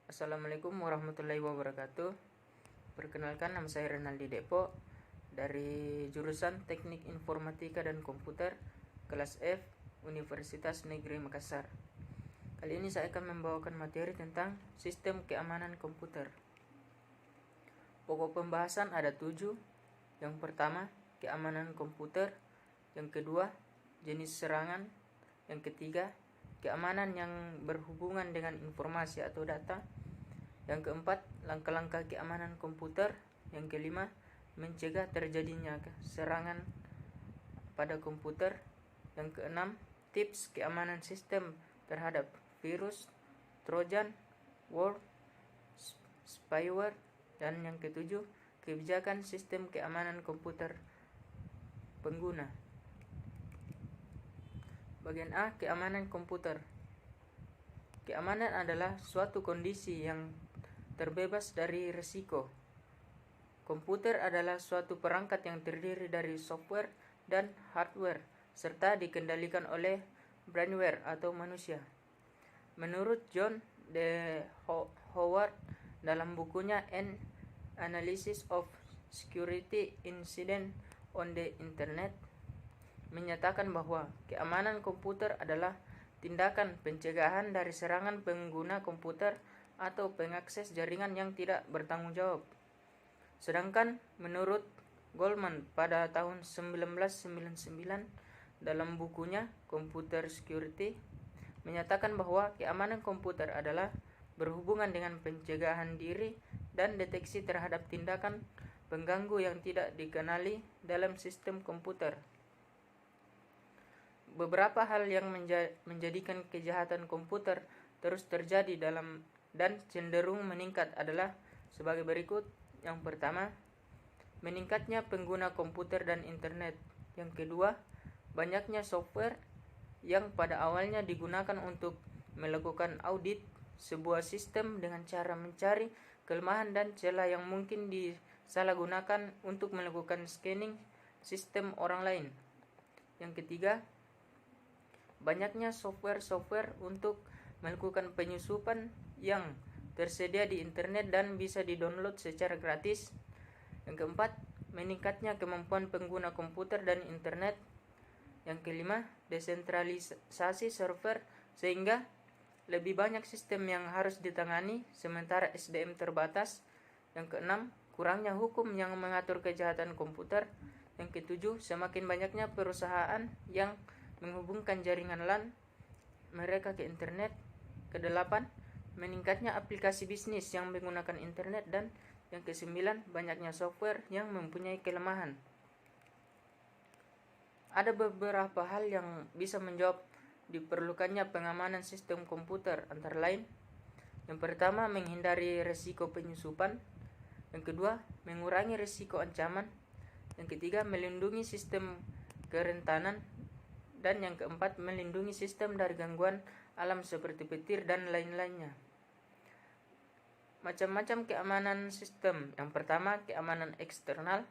Assalamualaikum warahmatullahi wabarakatuh. Perkenalkan, nama saya Renaldi Depo dari jurusan Teknik Informatika dan Komputer kelas F Universitas Negeri Makassar. Kali ini saya akan membawakan materi tentang sistem keamanan komputer. Pokok pembahasan ada 7. Yang pertama, keamanan komputer. Yang kedua, jenis serangan. Yang ketiga, keamanan yang berhubungan dengan informasi atau data. Yang keempat, langkah-langkah keamanan komputer. Yang kelima, mencegah terjadinya serangan pada komputer. Yang keenam, tips keamanan sistem terhadap virus, trojan, worm, spyware. Dan yang ketujuh, kebijakan sistem keamanan komputer pengguna. Bagian A, keamanan komputer. Keamanan adalah suatu kondisi yang terbebas dari risiko. Komputer adalah suatu perangkat yang terdiri dari software dan hardware, serta dikendalikan oleh brainware atau manusia. Menurut John D. Howard dalam bukunya An Analysis of Security Incident on the Internet, menyatakan bahwa keamanan komputer adalah tindakan pencegahan dari serangan pengguna komputer atau pengakses jaringan yang tidak bertanggung jawab. Sedangkan menurut Goldman pada tahun 1999 dalam bukunya Computer Security, menyatakan bahwa keamanan komputer adalah berhubungan dengan pencegahan diri dan deteksi terhadap tindakan pengganggu yang tidak dikenali dalam sistem komputer. Beberapa hal yang menjadikan kejahatan komputer terus terjadi dan cenderung meningkat adalah sebagai berikut. Yang pertama, meningkatnya pengguna komputer dan internet. Yang kedua, banyaknya software yang pada awalnya digunakan untuk melakukan audit sebuah sistem dengan cara mencari kelemahan dan celah yang mungkin disalahgunakan untuk melakukan scanning sistem orang lain. Yang ketiga, banyaknya software untuk melakukan penyusupan yang tersedia di internet dan bisa di-download secara gratis. Yang keempat, meningkatnya kemampuan pengguna komputer dan internet. Yang kelima, desentralisasi server sehingga lebih banyak sistem yang harus ditangani sementara SDM terbatas. Yang keenam, kurangnya hukum yang mengatur kejahatan komputer. Yang ketujuh, semakin banyaknya perusahaan yang menghubungkan jaringan LAN mereka ke internet. Kedelapan, meningkatnya aplikasi bisnis yang menggunakan internet. Dan yang kesembilan, banyaknya software yang mempunyai kelemahan. Ada beberapa hal yang bisa menjawab diperlukannya pengamanan sistem komputer, antara lain: yang pertama, menghindari risiko penyusupan. Yang kedua, mengurangi risiko ancaman. Yang ketiga, melindungi sistem kerentanan. Dan yang keempat, melindungi sistem dari gangguan alam seperti petir dan lain-lainnya. Macam-macam keamanan sistem. Yang pertama, keamanan eksternal.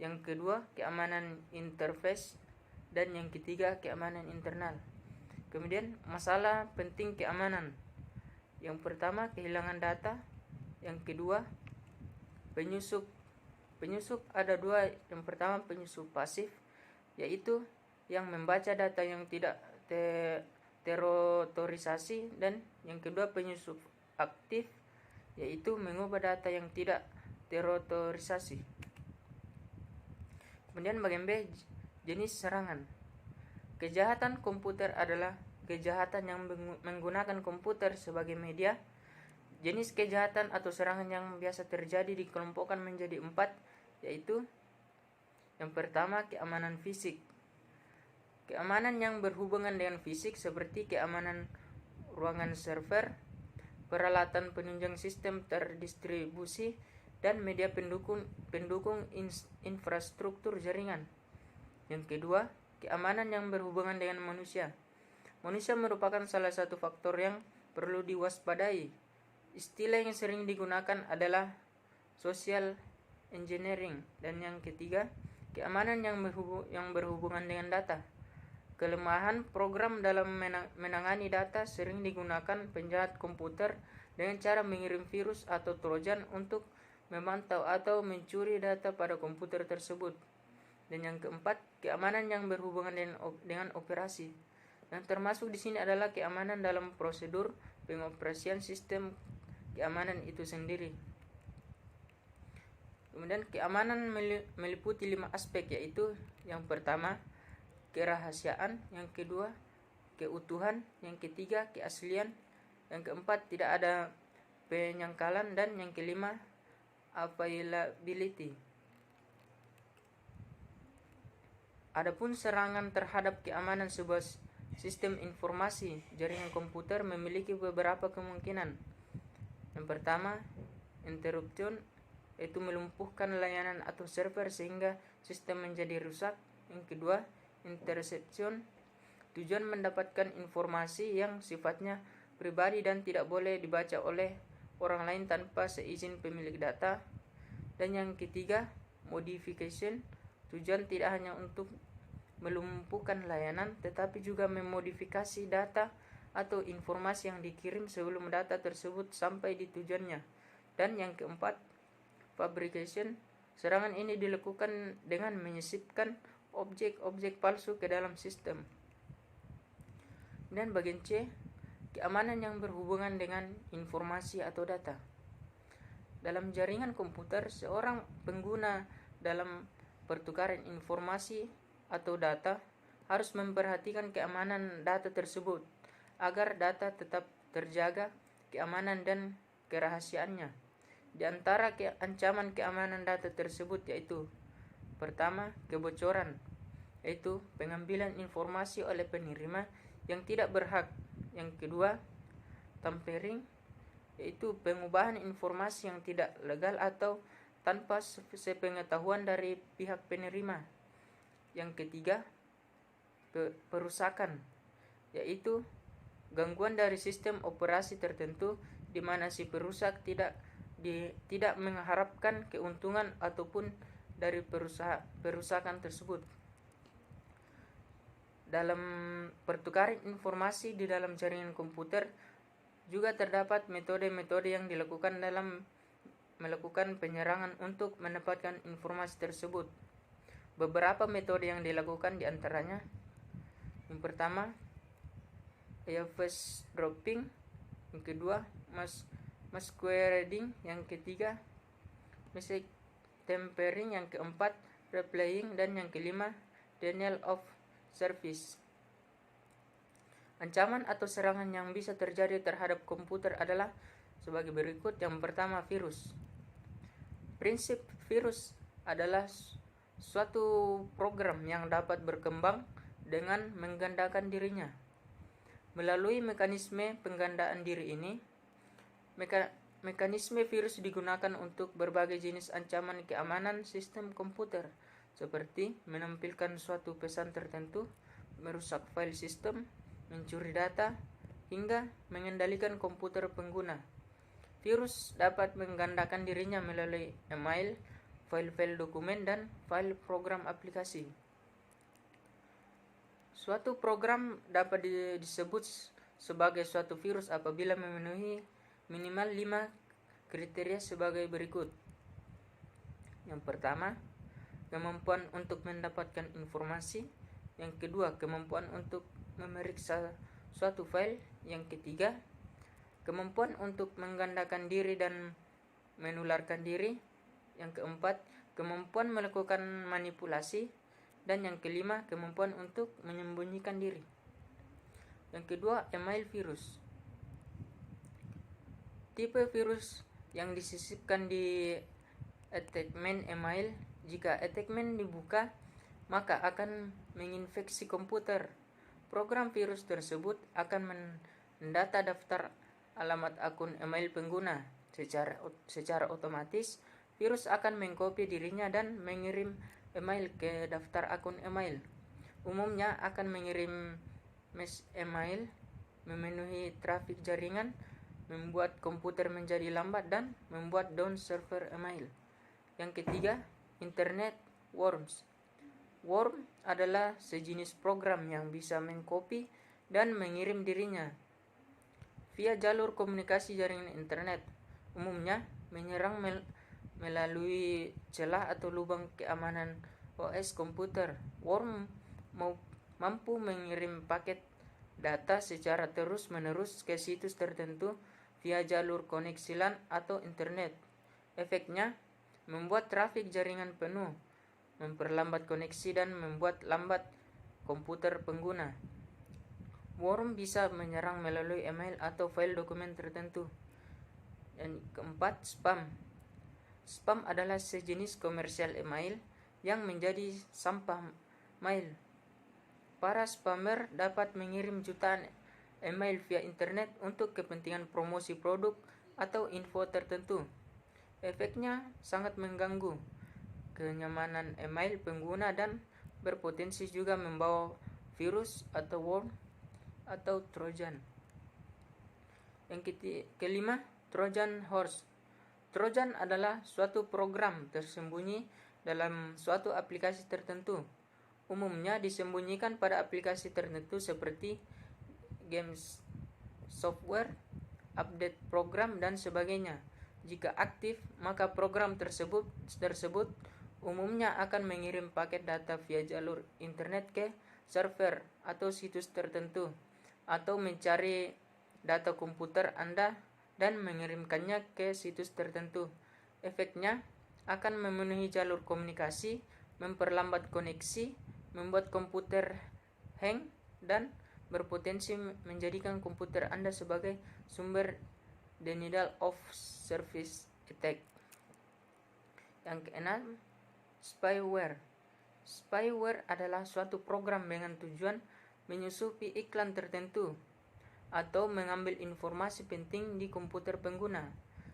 Yang kedua, keamanan interface. Dan yang ketiga, keamanan internal. Kemudian, masalah penting keamanan. Yang pertama, kehilangan data. Yang kedua, penyusup. Penyusup ada dua. Yang pertama, penyusup pasif, yaitu yang membaca data yang tidak terotorisasi. Dan yang kedua, penyusup aktif, yaitu mengubah data yang tidak terotorisasi. Kemudian bagian B, jenis serangan. Kejahatan komputer adalah kejahatan yang menggunakan komputer sebagai media. Jenis kejahatan atau serangan yang biasa terjadi dikelompokkan menjadi 4, yaitu yang pertama, keamanan fisik. Keamanan yang berhubungan dengan fisik seperti keamanan ruangan server, peralatan penunjang sistem terdistribusi, dan media pendukung infrastruktur jaringan. Yang kedua, keamanan yang berhubungan dengan manusia. Manusia merupakan salah satu faktor yang perlu diwaspadai. Istilah yang sering digunakan adalah social engineering. Dan yang ketiga, keamanan yang berhubungan dengan data. Kelemahan program dalam menangani data sering digunakan penjahat komputer dengan cara mengirim virus atau trojan untuk memantau atau mencuri data pada komputer tersebut. Dan yang keempat, keamanan yang berhubungan dengan operasi. Yang termasuk di sini adalah keamanan dalam prosedur pengoperasian sistem keamanan itu sendiri. Kemudian keamanan meliputi 5 aspek, yaitu yang pertama kerahasiaan, yang kedua keutuhan, yang ketiga keaslian, yang keempat tidak ada penyangkalan, dan yang kelima availability. Adapun serangan terhadap keamanan sebuah sistem informasi jaringan komputer memiliki beberapa kemungkinan. Yang pertama, interruption, yaitu melumpuhkan layanan atau server sehingga sistem menjadi rusak. Yang kedua, interception, tujuan mendapatkan informasi yang sifatnya pribadi dan tidak boleh dibaca oleh orang lain tanpa seizin pemilik data. Dan yang ketiga, modification, tujuan tidak hanya untuk melumpuhkan layanan tetapi juga memodifikasi data atau informasi yang dikirim sebelum data tersebut sampai di tujuannya. Dan yang keempat, fabrication, serangan ini dilakukan dengan menyisipkan objek-objek palsu ke dalam sistem. Dan bagian C, keamanan yang berhubungan dengan informasi atau data. Dalam jaringan komputer, seorang pengguna dalam pertukaran informasi atau data harus memperhatikan keamanan data tersebut agar data tetap terjaga keamanan dan kerahasiaannya. Di antara ancaman keamanan data tersebut yaitu pertama, kebocoran, yaitu pengambilan informasi oleh penerima yang tidak berhak. Yang kedua, tampering, yaitu pengubahan informasi yang tidak legal atau tanpa sepengetahuan dari pihak penerima. Yang ketiga, perusakan, yaitu gangguan dari sistem operasi tertentu di mana si perusak tidak mengharapkan keuntungan ataupun dari perusakan tersebut. Dalam pertukaran informasi di dalam jaringan komputer juga terdapat metode-metode yang dilakukan dalam melakukan penyerangan untuk mendapatkan informasi tersebut. Beberapa metode yang dilakukan diantaranya, yang pertama face dropping, yang kedua masquerading, yang ketiga message tampering, yang keempat replaying, dan yang kelima denial of service. Ancaman atau serangan yang bisa terjadi terhadap komputer adalah sebagai berikut. Yang pertama, virus. Prinsip virus adalah suatu program yang dapat berkembang dengan menggandakan dirinya. Melalui mekanisme penggandaan diri ini, mekanisme virus digunakan untuk berbagai jenis ancaman keamanan sistem komputer, seperti menampilkan suatu pesan tertentu, merusak file sistem, mencuri data, hingga mengendalikan komputer pengguna. Virus dapat menggandakan dirinya melalui email, file-file dokumen, dan file program aplikasi. Suatu program dapat disebut sebagai suatu virus apabila memenuhi minimal 5 kriteria sebagai berikut. Yang pertama, kemampuan untuk mendapatkan informasi. Yang kedua, kemampuan untuk memeriksa suatu file. Yang ketiga, kemampuan untuk menggandakan diri dan menularkan diri. Yang keempat, kemampuan melakukan manipulasi. Dan yang kelima, kemampuan untuk menyembunyikan diri. Yang kedua, email virus. Tipe virus yang disisipkan di attachment email. Jika attachment dibuka, maka akan menginfeksi komputer. Program virus tersebut akan mendata daftar alamat akun email pengguna. Secara otomatis, virus akan mengcopy dirinya dan mengirim email ke daftar akun email. Umumnya akan mengirim mass email, memenuhi trafik jaringan, membuat komputer menjadi lambat, dan membuat down server email. Yang ketiga, internet worms. Worm adalah sejenis program yang bisa mengcopy dan mengirim dirinya via jalur komunikasi jaringan internet, umumnya menyerang melalui celah atau lubang keamanan OS komputer. Worm mampu mengirim paket data secara terus-menerus ke situs tertentu via jalur koneksi LAN atau internet. Efeknya membuat trafik jaringan penuh, memperlambat koneksi dan membuat lambat komputer pengguna. Worm bisa menyerang melalui email atau file dokumen tertentu. Yang keempat, spam. Spam adalah sejenis komersial email yang menjadi sampah mail. Para spammer dapat mengirim jutaan email via internet untuk kepentingan promosi produk atau info tertentu. Efeknya sangat mengganggu kenyamanan email pengguna dan berpotensi juga membawa virus atau worm atau trojan. Yang kelima, Trojan horse. Trojan adalah suatu program tersembunyi dalam suatu aplikasi tertentu. Umumnya disembunyikan pada aplikasi tertentu seperti games, software, update program, dan sebagainya. Jika aktif, maka program tersebut umumnya akan mengirim paket data via jalur internet ke server atau situs tertentu, atau mencari data komputer Anda dan mengirimkannya ke situs tertentu. Efeknya akan memenuhi jalur komunikasi, memperlambat koneksi, membuat komputer hang, dan berpotensi menjadikan komputer Anda sebagai sumber denial of service attack. Yang keenam, spyware. Spyware adalah suatu program dengan tujuan menyusupi iklan tertentu atau mengambil informasi penting di komputer pengguna.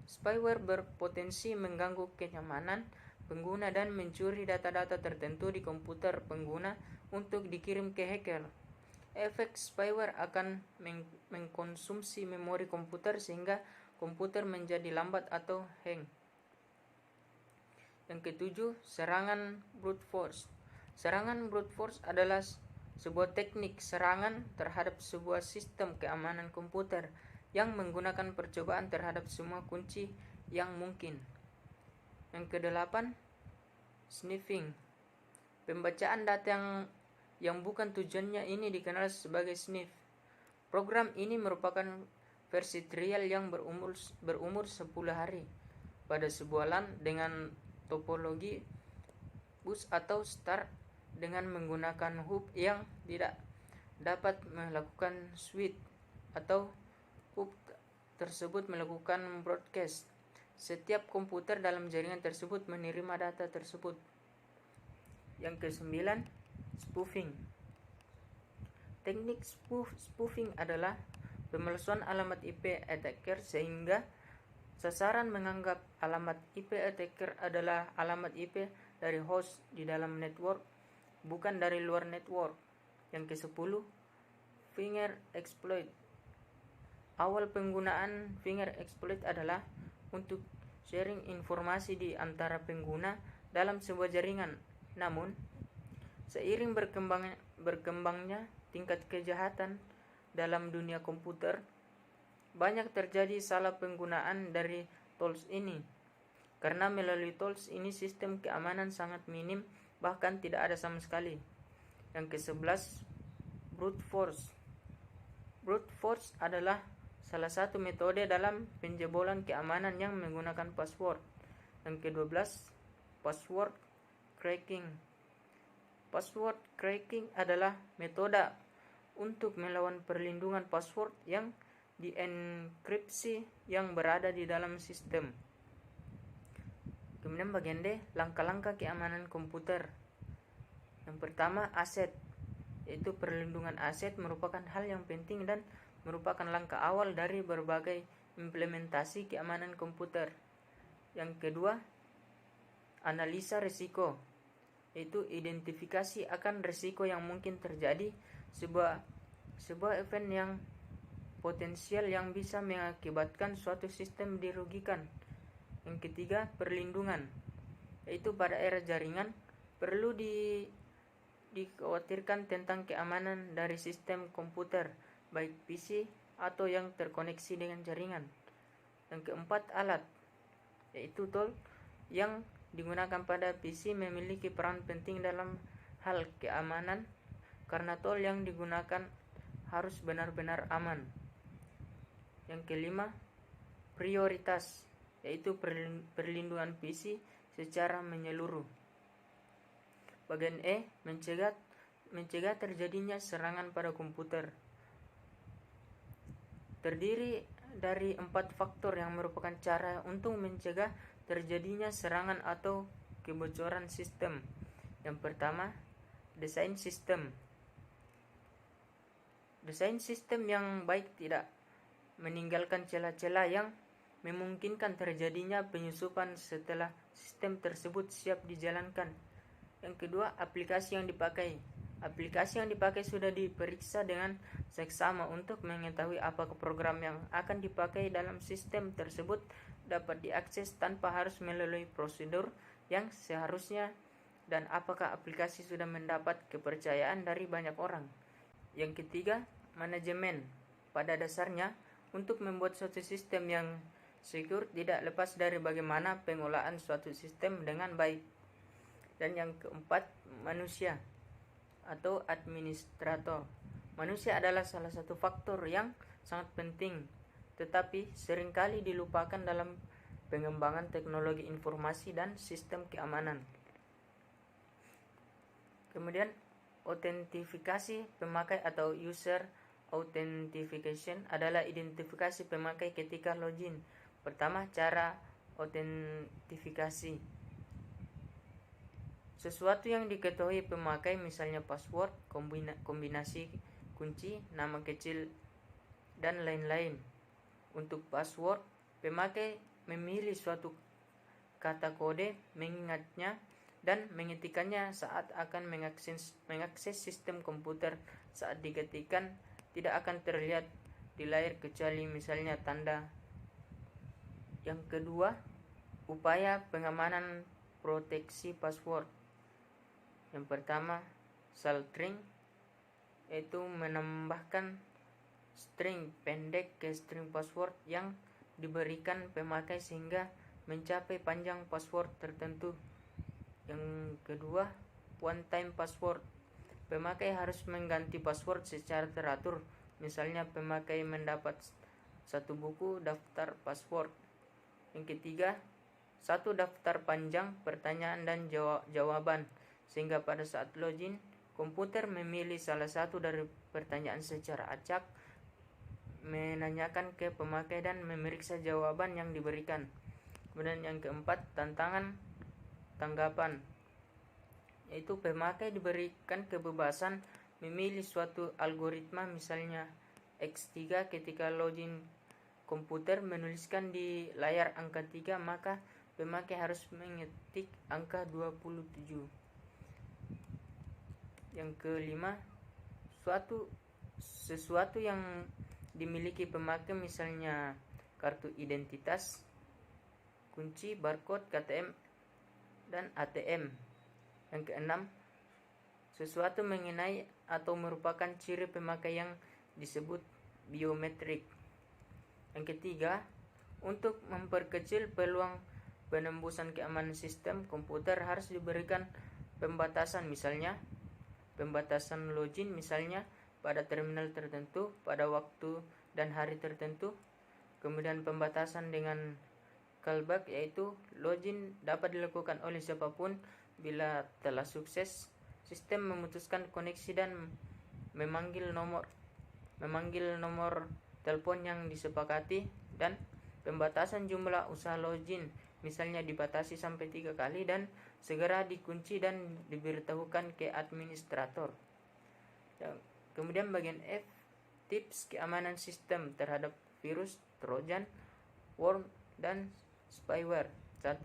Spyware berpotensi mengganggu kenyamanan pengguna dan mencuri data-data tertentu di komputer pengguna untuk dikirim ke hacker. Efek spyware akan mengkonsumsi memori komputer sehingga komputer menjadi lambat atau hang. Yang ketujuh, serangan brute force. Serangan brute force adalah sebuah teknik serangan terhadap sebuah sistem keamanan komputer yang menggunakan percobaan terhadap semua kunci yang mungkin. Yang kedelapan, sniffing. Pembacaan data yang bukan tujuannya ini dikenal sebagai sniff. Program ini merupakan versi trial yang berumur 10 hari pada sebuah LAN dengan topologi bus atau start dengan menggunakan hub yang tidak dapat melakukan switch atau hub tersebut melakukan broadcast. Setiap komputer dalam jaringan tersebut menerima data tersebut. Yang kesembilan, spoofing. Teknik spoofing adalah pemalsuan alamat IP attacker sehingga sasaran menganggap alamat IP attacker adalah alamat IP dari host di dalam network, bukan dari luar network. Yang ke-10, finger exploit. Awal penggunaan finger exploit adalah untuk sharing informasi di antara pengguna dalam sebuah jaringan. Namun, seiring berkembangnya tingkat kejahatan dalam dunia komputer, banyak terjadi salah penggunaan dari tools ini. Karena melalui tools ini sistem keamanan sangat minim, bahkan tidak ada sama sekali. Yang ke-11, brute force. Brute force adalah salah satu metode dalam penjebolan keamanan yang menggunakan password. Yang ke-12, password cracking. Password cracking adalah metode untuk melawan perlindungan password yang dienkripsi yang berada di dalam sistem. Kemudian bagian D, langkah-langkah keamanan komputer. Yang pertama, aset, yaitu perlindungan aset merupakan hal yang penting dan merupakan langkah awal dari berbagai implementasi keamanan komputer. Yang kedua, analisa risiko, yaitu identifikasi akan risiko yang mungkin terjadi, sebuah event yang potensial yang bisa mengakibatkan suatu sistem dirugikan. Yang ketiga, perlindungan, yaitu pada era jaringan perlu dikhawatirkan tentang keamanan dari sistem komputer, baik PC atau yang terkoneksi dengan jaringan. Yang keempat, alat, yaitu tool yang digunakan pada PC memiliki peran penting dalam hal keamanan karena tool yang digunakan harus benar-benar aman. Yang kelima, prioritas, yaitu perlindungan PC secara menyeluruh. Bagian E, mencegah terjadinya serangan pada komputer. Terdiri dari 4 faktor yang merupakan cara untuk mencegah terjadinya serangan atau kebocoran sistem. Yang pertama, desain sistem. Desain sistem yang baik tidak meninggalkan celah-celah yang memungkinkan terjadinya penyusupan setelah sistem tersebut siap dijalankan. Yang kedua, aplikasi yang dipakai. Aplikasi yang dipakai sudah diperiksa dengan seksama untuk mengetahui apakah program yang akan dipakai dalam sistem tersebut dapat diakses tanpa harus melalui prosedur yang seharusnya, dan apakah aplikasi sudah mendapat kepercayaan dari banyak orang. Yang ketiga, manajemen. Pada dasarnya, untuk membuat suatu sistem yang secure tidak lepas dari bagaimana pengolahan suatu sistem dengan baik. Dan yang keempat, manusia atau administrator. Manusia adalah salah satu faktor yang sangat penting, tetapi seringkali dilupakan dalam pengembangan teknologi informasi dan sistem keamanan. Kemudian, autentifikasi pemakai atau user authentication adalah identifikasi pemakai ketika login. Pertama, cara autentifikasi. Sesuatu yang diketahui pemakai, misalnya password, kombinasi kunci, nama kecil, dan lain-lain. Untuk password, pemakai memilih suatu kata kode, mengingatnya, dan mengetikkannya saat akan mengakses sistem komputer. Saat diketikkan, tidak akan terlihat di layar kecuali misalnya tanda. Yang kedua, upaya pengamanan proteksi password. Yang pertama, saltering, yaitu menambahkan string pendek ke string password yang diberikan pemakai sehingga mencapai panjang password tertentu. Yang kedua, one time password. Pemakai harus mengganti password secara teratur. Misalnya pemakai mendapat satu buku daftar password. Yang ketiga, satu daftar panjang pertanyaan dan jawaban, sehingga pada saat login, komputer memilih salah satu dari pertanyaan secara acak, menanyakan ke pemakai dan memeriksa jawaban yang diberikan. Kemudian yang keempat, tanggapan, yaitu pemakai diberikan kebebasan memilih suatu algoritma, misalnya X3. Ketika login, komputer menuliskan di layar angka 3, maka pemakai harus mengetik angka 27. Yang kelima, sesuatu yang dimiliki pemakai, misalnya kartu identitas, kunci, barcode, KTM, dan ATM. Yang keenam, sesuatu mengenai atau merupakan ciri pemakai yang disebut biometrik. Yang ketiga, untuk memperkecil peluang penembusan keamanan sistem, komputer harus diberikan pembatasan, misalnya pembatasan login, misalnya pada terminal tertentu, pada waktu dan hari tertentu. Kemudian pembatasan dengan callback, yaitu login dapat dilakukan oleh siapapun bila telah sukses sistem memutuskan koneksi dan memanggil nomor telepon yang disepakati. Dan pembatasan jumlah usaha login, misalnya dibatasi sampai 3 kali dan segera dikunci dan diberitahukan ke administrator. Kemudian bagian F, tips keamanan sistem terhadap virus, trojan, worm, dan spyware. 1.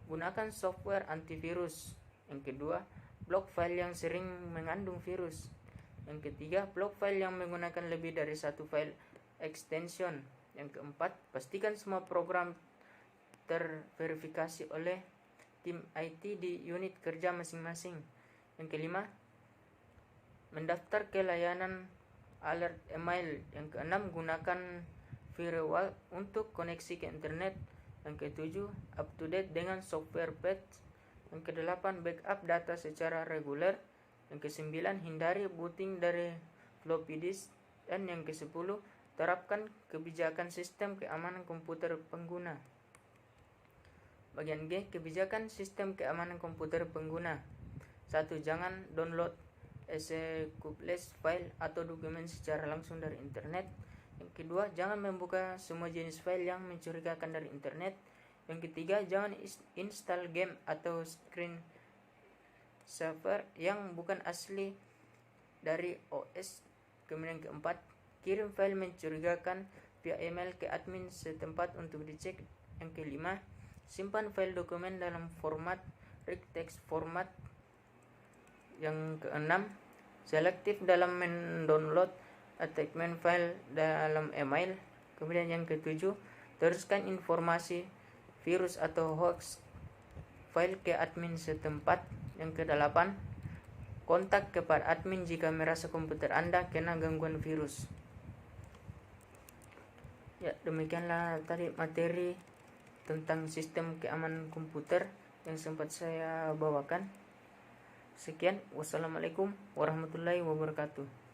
Gunakan software antivirus. Yang kedua, blok file yang sering mengandung virus. Yang ketiga, blok file yang menggunakan lebih dari satu file extension. Yang keempat, pastikan semua program terverifikasi oleh tim IT di unit kerja masing-masing. Yang kelima, Mendaftar ke layanan alert email. Yang keenam, gunakan firewall untuk koneksi ke internet. Yang ketujuh, up to date dengan software patch. Yang kedelapan, backup data secara reguler. Yang kesembilan, hindari booting dari floppy disk. Dan yang kesepuluh, terapkan kebijakan sistem keamanan komputer pengguna. Bagian G, kebijakan sistem keamanan komputer pengguna. 1. Jangan download executables file atau dokumen secara langsung dari internet. Yang kedua, jangan membuka semua jenis file yang mencurigakan dari internet. Yang ketiga, jangan install game atau screen saver yang bukan asli dari OS. Kemudian keempat, kirim file mencurigakan via email ke admin setempat untuk dicek. Yang kelima, simpan file dokumen dalam format rich text format. Yang keenam, selektif dalam mendownload attachment file dalam email. Kemudian yang ketujuh, teruskan informasi virus atau hoax file ke admin setempat. Yang kedelapan, kontak kepada admin jika merasa komputer Anda kena gangguan virus. Ya, demikianlah tadi materi tentang sistem keamanan komputer yang sempat saya bawakan. Sekian, wassalamualaikum warahmatullahi wabarakatuh.